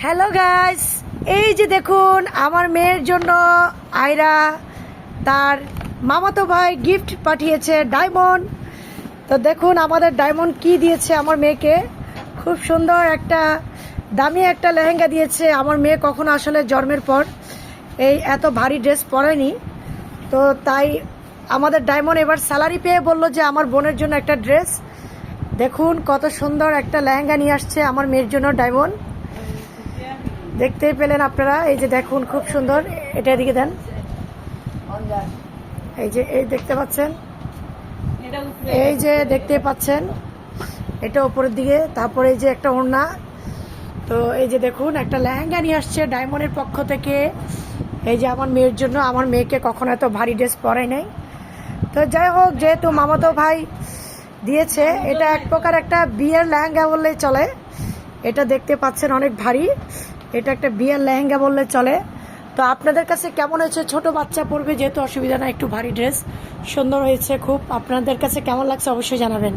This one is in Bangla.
হ্যালো গাইস, এই যে দেখুন আমার মেয়ের জন্য আয়রা তার মামাতো ভাই গিফট পাঠিয়েছে ডায়মন্ড। তো দেখুন আমাদের ডায়মন্ড কি দিয়েছে আমার মেয়েকে। খুব সুন্দর একটা দামি একটা লেহেঙ্গা দিয়েছে। আমার মেয়ে কখনো আসলে জন্মের পর এই এত ভারী ড্রেস পরেনি, তো তাই আমাদের ডায়মন্ড এবার স্যালারি পেয়ে বলল যে আমার বোনের জন্য একটা ড্রেস। দেখুন কত সুন্দর একটা লেহেঙ্গা নিয়ে আসছে আমার মেয়ের জন্য ডায়মন্ড। দেখতেই পেলেন আপনারা, এই যে দেখুন খুব সুন্দর। এটা এদিকে দেন, এই যে এই দেখতে পাচ্ছেন, এই যে দেখতে পাচ্ছেন এটা উপরের দিকে। তারপরে এই যে একটা ওড়না। তো এই যে দেখুন একটা লেহেঙ্গা নিয়ে আসছে ডায়মন্ডের পক্ষ থেকে, এই যে আমার মেয়ের জন্য। আমার মেয়েকে কখনো এত ভারী ড্রেস পরাই নাই। তো যাই হোক, যেহেতু মামাতো ভাই দিয়েছে, এটা এক প্রকার একটা বিয়ের লেহেঙ্গা বললেই চলে। এটা দেখতে পাচ্ছেন অনেক ভারী, এটা একটা বিয়ের লেহেঙ্গা বললে চলে। তো আপনাদের কাছে কেমন হয়েছে? ছোট বাচ্চা পরবে যেহেতু অসুবিধা না, একটু ভারী ড্রেস সুন্দর হয়েছে খুব। আপনাদের কাছে কেমন লাগছে অবশ্যই জানাবেন।